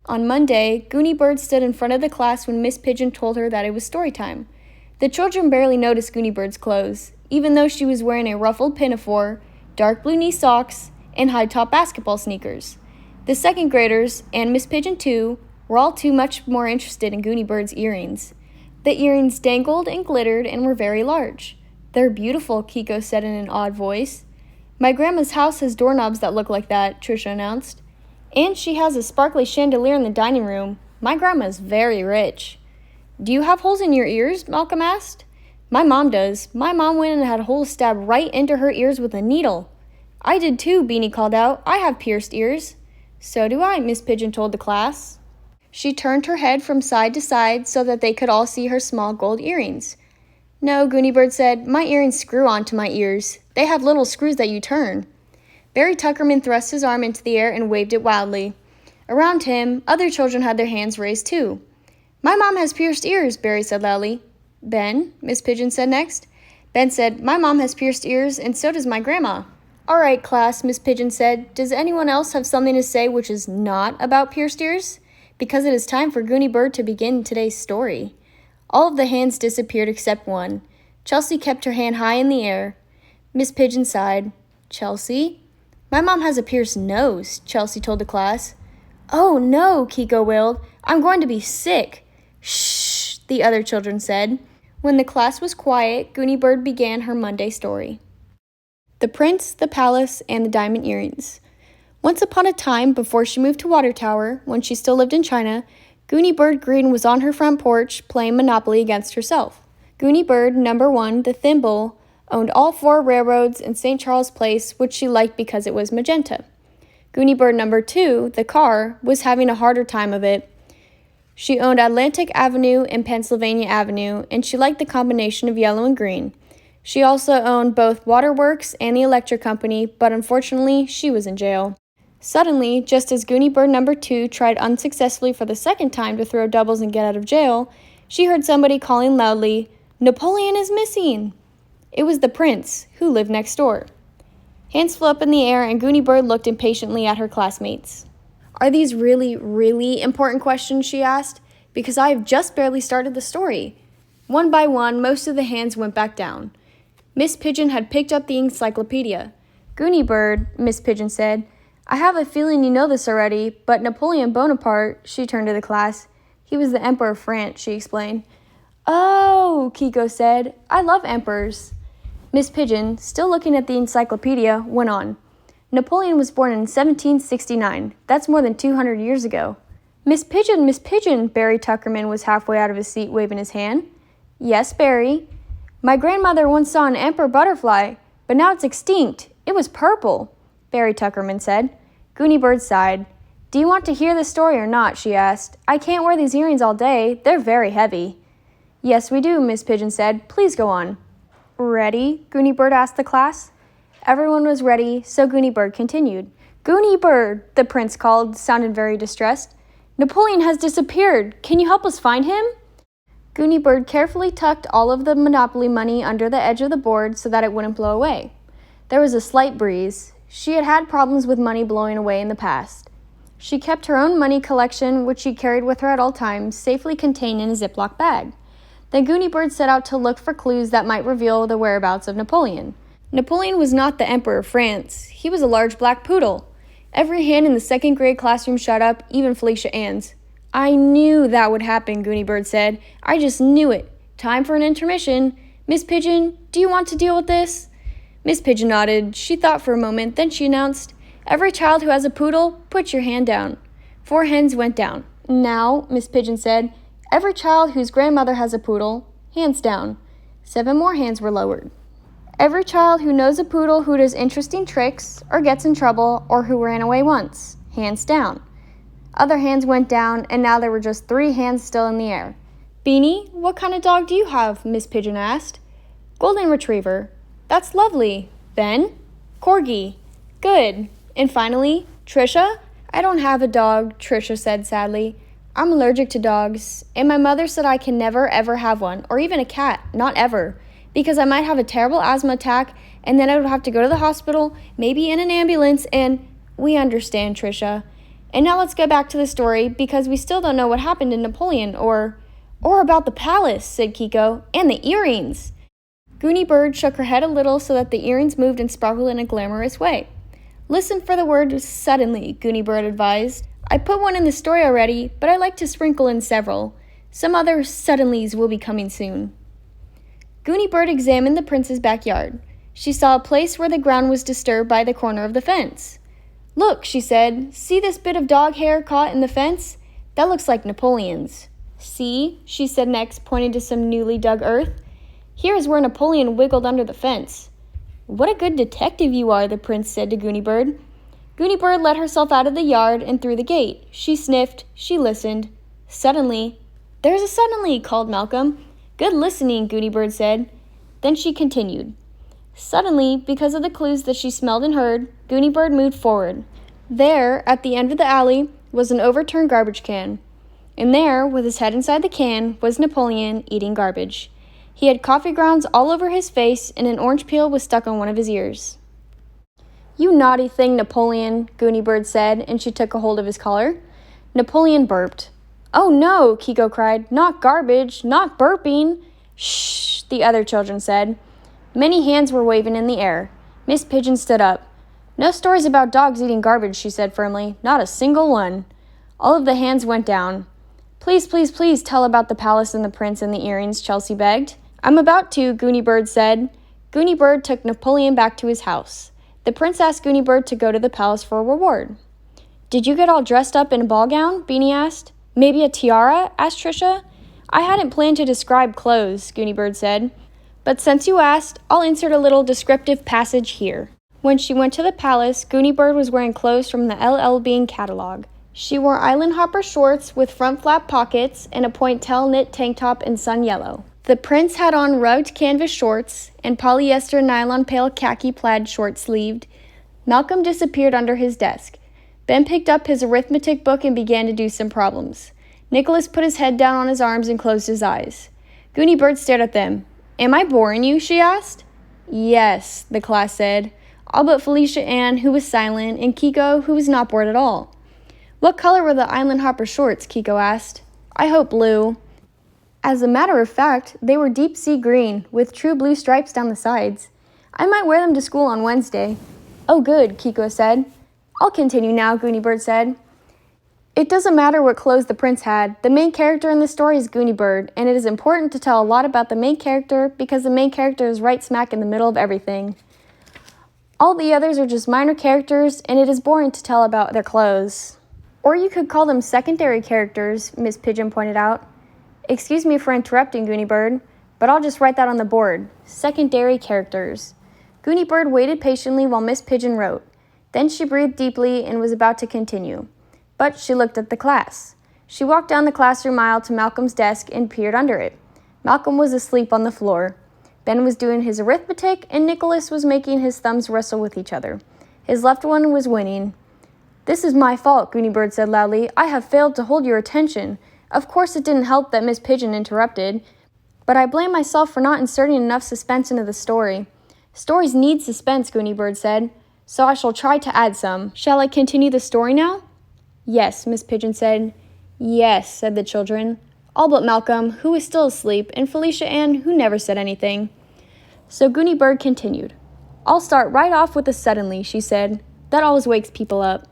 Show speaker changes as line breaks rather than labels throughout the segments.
On Monday, Gooney Bird stood in front of the class when Miss Pigeon told her that it was story time. The children barely noticed Gooney Bird's clothes, even though she was wearing a ruffled pinafore, dark blue knee socks, and high-top basketball sneakers. The second graders, and Miss Pigeon too, were all too much more interested in Gooney Bird's earrings. The earrings dangled and glittered and were very large. "They're beautiful," Kiko said in an odd voice. "My grandma's house has doorknobs that look like that," Trisha announced. "And she has a sparkly chandelier in the dining room. My grandma's very rich." "Do you have holes in your ears?" Malcolm asked. "My mom does. My mom went and had holes stabbed right into her ears with a needle." "I did too," Beanie called out. "I have pierced ears." "So do I," Miss Pigeon told the class. She turned her head from side to side so that they could all see her small gold earrings. "No," Gooney Bird said, "my earrings screw onto my ears. They have little screws that you turn." Barry Tuckerman thrust his arm into the air and waved it wildly. Around him, other children had their hands raised too. "My mom has pierced ears," Barry said loudly. "Ben?" Miss Pigeon said next. Ben said, "My mom has pierced ears, and so does my grandma." "All right, class," Miss Pigeon said. "Does anyone else have something to say which is not about pierced ears? Because it is time for Gooney Bird to begin today's story." All of the hands disappeared except one. Chelsea kept her hand high in the air. Miss Pigeon sighed. "Chelsea?" "My mom has a pierced nose," Chelsea told the class. "Oh no," Kiko wailed. "I'm going to be sick." "Shh," the other children said. When the class was quiet, Gooney Bird began her Monday story. The Prince, the Palace, and the Diamond Earrings. Once upon a time, before she moved to Water Tower, when she still lived in China, Gooney Bird Greene was on her front porch playing Monopoly against herself. Gooney Bird, number 1, the thimble, owned all 4 railroads in St. Charles Place, which she liked because it was magenta. Gooney Bird number 2, the car, was having a harder time of it. She owned Atlantic Avenue and Pennsylvania Avenue, and she liked the combination of yellow and green. She also owned both Waterworks and the electric company, but unfortunately, she was in jail. Suddenly, just as Gooney Bird number 2 tried unsuccessfully for the second time to throw doubles and get out of jail, she heard somebody calling loudly, "Napoleon is missing!" It was the prince, who lived next door. Hands flew up in the air, and Gooney Bird looked impatiently at her classmates. "Are these really, really important questions?" she asked. "Because I have just barely started the story." One by one, most of the hands went back down. Miss Pigeon had picked up the encyclopedia. "Gooney Bird," Miss Pigeon said, "I have a feeling you know this already, but Napoleon Bonaparte," she turned to the class. "He was the Emperor of France," she explained. "Oh," Kiko said, "I love emperors." Miss Pigeon, still looking at the encyclopedia, went on. "Napoleon was born in 1769. That's more than 200 years ago." Miss Pigeon, Barry Tuckerman was halfway out of his seat waving his hand. "Yes, Barry." "My grandmother once saw an emperor butterfly, but now it's extinct. It was purple," Barry Tuckerman said. Gooney Bird sighed. "Do you want to hear the story or not?" she asked. "I can't wear these earrings all day. They're very heavy." "Yes, we do," Miss Pigeon said. "Please go on." "Ready?" Gooney Bird asked the class. Everyone was ready, so Gooney Bird continued. "Gooney Bird," the prince called, sounded very distressed. "Napoleon has disappeared. Can you help us find him?" Gooney Bird carefully tucked all of the Monopoly money under the edge of the board so that it wouldn't blow away. There was a slight breeze. She had had problems with money blowing away in the past. She kept her own money collection, which she carried with her at all times, safely contained in a Ziploc bag. Then Gooney Bird set out to look for clues that might reveal the whereabouts of Napoleon. Napoleon was not the Emperor of France. He was a large black poodle. Every hand in the second grade classroom shut up, even Felicia Ann's. "I knew that would happen," Gooney Bird said. "I just knew it. Time for an intermission. Miss Pigeon, do you want to deal with this?" Miss Pigeon nodded. She thought for a moment, then she announced, "Every child who has a poodle, put your hand down." 4 hens went down. "Now," Miss Pigeon said, "every child whose grandmother has a poodle, hands down." 7 more hands were lowered. "Every child who knows a poodle who does interesting tricks, or gets in trouble, or who ran away once, hands down." Other hands went down, and now there were just 3 hands still in the air. "Beanie, what kind of dog do you have?" Miss Pigeon asked. "Golden Retriever." "That's lovely." "Ben?" "Corgi." "Good." And finally, "Trisha?" "I don't have a dog," Trisha said sadly. "I'm allergic to dogs, and my mother said I can never ever have one, or even a cat, not ever, because I might have a terrible asthma attack, and then I would have to go to the hospital, maybe in an ambulance, and—" "We understand, Trisha." And now let's get back to the story, because we still don't know what happened to Napoleon, or about the palace, said Kiko, and the earrings. Gooney Bird shook her head a little so that the earrings moved and sparkled in a glamorous way. Listen for the word suddenly, Gooney Bird advised. I put one in the story already, but I like to sprinkle in several. Some other suddenlies will be coming soon. Gooney Bird examined the prince's backyard. She saw a place where the ground was disturbed by the corner of the fence. Look, she said, see this bit of dog hair caught in the fence? That looks like Napoleon's. See, she said next, pointing to some newly dug earth. Here is where Napoleon wiggled under the fence. What a good detective you are, the prince said to Gooney Bird. Gooney Bird let herself out of the yard and through the gate. She sniffed, she listened. Suddenly, there's a suddenly, called Malcolm. Good listening, Gooney Bird said. Then she continued. Suddenly, because of the clues that she smelled and heard, Gooney Bird moved forward. There, at the end of the alley, was an overturned garbage can. And there, with his head inside the can, was Napoleon eating garbage. He had coffee grounds all over his face, and an orange peel was stuck on one of his ears. You naughty thing, Napoleon, Gooney Bird said, and she took a hold of his collar. Napoleon burped. Oh no, Kiko cried. Not garbage, not burping. Shh, the other children said. Many hands were waving in the air. Miss Pigeon stood up. No stories about dogs eating garbage, she said firmly. Not a single one. All of the hands went down. Please, please, please tell about the palace and the prince and the earrings, Chelsea begged. I'm about to, Gooney Bird said. Gooney Bird took Napoleon back to his house. The prince asked Gooney Bird to go to the palace for a reward. Did you get all dressed up in a ball gown? Beanie asked. Maybe a tiara? Asked Tricia. I hadn't planned to describe clothes, Gooney Bird said. But since you asked, I'll insert a little descriptive passage here. When she went to the palace, Gooney Bird was wearing clothes from the L.L. Bean catalog. She wore island hopper shorts with front flap pockets and a pointe-tail knit tank top in sun yellow. The prince had on rugged canvas shorts and polyester nylon pale khaki plaid short-sleeved. Malcolm disappeared under his desk. Ben picked up his arithmetic book and began to do some problems. Nicholas put his head down on his arms and closed his eyes. Gooney Bird stared at them. Am I boring you? She asked. Yes, the class said, all but Felicia Ann, who was silent, and Kiko, who was not bored at all. What color were the island hopper shorts? Kiko asked. I hope blue. As a matter of fact, they were deep sea green, with true blue stripes down the sides. I might wear them to school on Wednesday. Oh good, Kiko said. I'll continue now, Gooney Bird said. It doesn't matter what clothes the prince had. The main character in the story is Gooney Bird, and it is important to tell a lot about the main character because the main character is right smack in the middle of everything. All the others are just minor characters, and it is boring to tell about their clothes. Or you could call them secondary characters, Miss Pigeon pointed out. Excuse me for interrupting, Gooney Bird, but I'll just write that on the board. Secondary characters. Gooney Bird waited patiently while Miss Pigeon wrote. Then she breathed deeply and was about to continue. But she looked at the class. She walked down the classroom aisle to Malcolm's desk and peered under it. Malcolm was asleep on the floor. Ben was doing his arithmetic, and Nicholas was making his thumbs wrestle with each other. His left one was winning. This is my fault, Gooney Bird said loudly. I have failed to hold your attention. Of course it didn't help that Miss Pigeon interrupted, but I blame myself for not inserting enough suspense into the story. Stories need suspense, Gooney Bird said, so I shall try to add some. Shall I continue the story now? Yes, Miss Pigeon said. Yes, said the children, all but Malcolm, who was still asleep, and Felicia Ann, who never said anything. So Gooney Bird continued. I'll start right off with a suddenly, she said. That always wakes people up.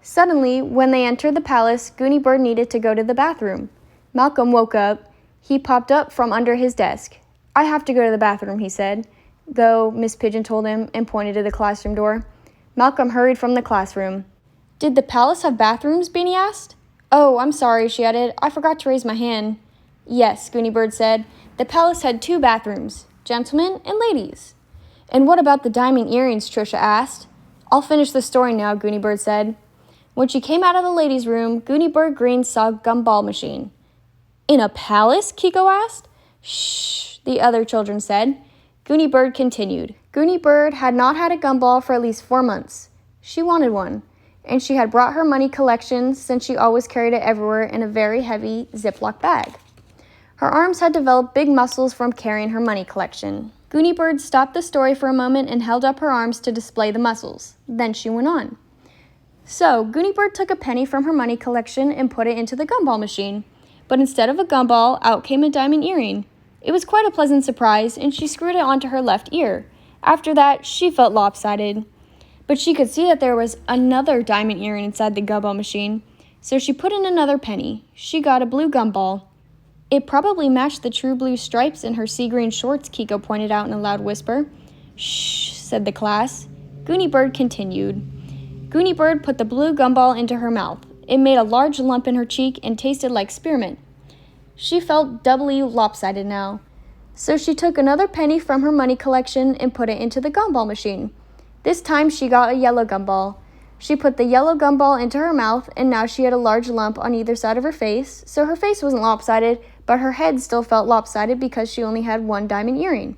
Suddenly, when they entered the palace, Gooney Bird needed to go to the bathroom. Malcolm woke up. He popped up from under his desk. I have to go to the bathroom, he said. Go, Miss Pigeon told him and pointed to the classroom door. Malcolm hurried from the classroom. Did the palace have bathrooms? Beanie asked. Oh, I'm sorry, she added. I forgot to raise my hand. Yes, Gooney Bird said. The palace had 2 bathrooms, gentlemen and ladies. And what about the diamond earrings? Tricia asked. I'll finish the story now, Gooney Bird said. When she came out of the ladies' room, Gooney Bird Greene saw a gumball machine. In a palace? Kiko asked. Shh, the other children said. Gooney Bird continued. Gooney Bird had not had a gumball for at least 4 months. She wanted one, and she had brought her money collection since she always carried it everywhere in a very heavy Ziploc bag. Her arms had developed big muscles from carrying her money collection. Gooney Bird stopped the story for a moment and held up her arms to display the muscles. Then she went on. So, Gooney Bird took a penny from her money collection and put it into the gumball machine. But instead of a gumball, out came a diamond earring. It was quite a pleasant surprise, and she screwed it onto her left ear. After that, she felt lopsided. But she could see that there was another diamond earring inside the gumball machine, so she put in another penny. She got a blue gumball. It probably matched the true blue stripes in her sea green shorts, Kiko pointed out in a loud whisper. Shh, said the class. Gooney Bird continued. Gooney Bird put the blue gumball into her mouth. It made a large lump in her cheek and tasted like spearmint. She felt doubly lopsided now. So she took another penny from her money collection and put it into the gumball machine. This time she got a yellow gumball. She put the yellow gumball into her mouth, and now she had a large lump on either side of her face, so her face wasn't lopsided, but her head still felt lopsided because she only had one diamond earring.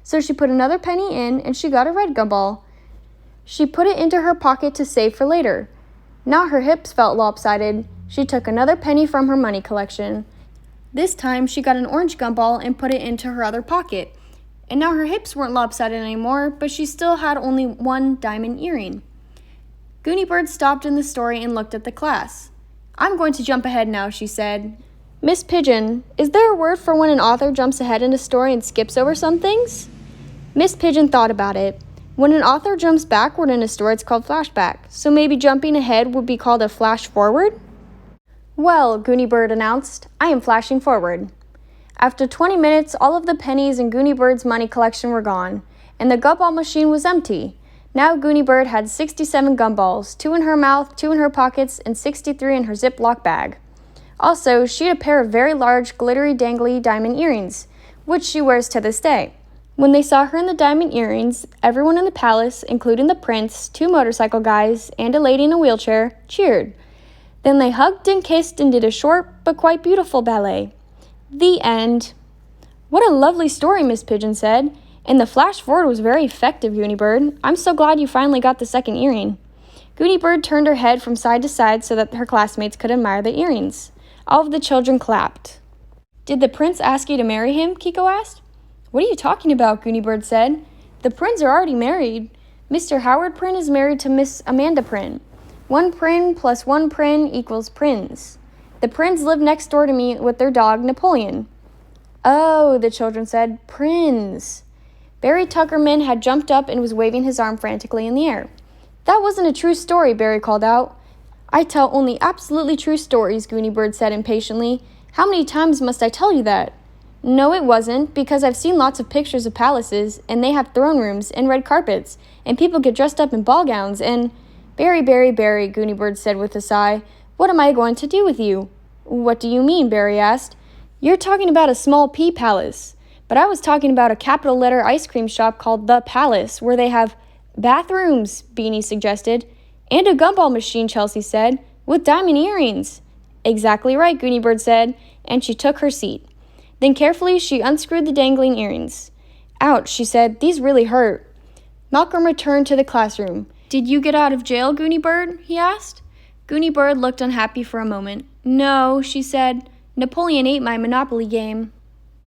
So she put another penny in, and she got a red gumball. She put it into her pocket to save for later. Now her hips felt lopsided. She took another penny from her money collection. This time she got an orange gumball and put it into her other pocket. And now her hips weren't lopsided anymore, but she still had only one diamond earring. Gooney Bird stopped in the story and looked at the class. I'm going to jump ahead now, she said. Miss Pigeon, is there a word for when an author jumps ahead in a story and skips over some things? Miss Pigeon thought about it. When an author jumps backward in a story, it's called flashback, so maybe jumping ahead would be called a flash forward? Well, Gooney Bird announced, I am flashing forward. After 20 minutes, all of the pennies in Gooney Bird's money collection were gone, and the gumball machine was empty. Now Gooney Bird had 67 gumballs, 2 in her mouth, 2 in her pockets, and 63 in her Ziploc bag. Also, she had a pair of very large, glittery, dangly diamond earrings, which she wears to this day. When they saw her in the diamond earrings, everyone in the palace, including the prince, 2 motorcycle guys, and a lady in a wheelchair, cheered. Then they hugged and kissed and did a short but quite beautiful ballet. The end. What a lovely story, Miss Pigeon said. And the flash forward was very effective, Gooney Bird. I'm so glad you finally got the second earring. Gooney Bird turned her head from side to side so that her classmates could admire the earrings. All of the children clapped. Did the prince ask you to marry him? Kiko asked. What are you talking about? Gooney Bird said. The Pryns are already married. Mr. Howard Prynne is married to Miss Amanda Prynne. 1 Prynne plus 1 Prynne equals Pryns. The Pryns live next door to me with their dog, Napoleon. Oh, the children said, Pryns. Barry Tuckerman had jumped up and was waving his arm frantically in the air. That wasn't a true story, Barry called out. I tell only absolutely true stories, Gooney Bird said impatiently. How many times must I tell you that? No, it wasn't, because I've seen lots of pictures of palaces, and they have throne rooms and red carpets, and people get dressed up in ball gowns, and... Barry, Gooney Bird said with a sigh. What am I going to do with you? What do you mean? Barry asked. You're talking about a small pea palace. But I was talking about a capital letter ice cream shop called The Palace, where they have bathrooms, Beanie suggested. And a gumball machine, Chelsea said, with diamond earrings. Exactly right, Gooney Bird said, and she took her seat. Then carefully she unscrewed the dangling earrings. Ouch, she said, these really hurt. Malcolm returned to the classroom. Did you get out of jail, Gooney Bird? He asked. Gooney Bird looked unhappy for a moment. No, she said. Napoleon ate my Monopoly game.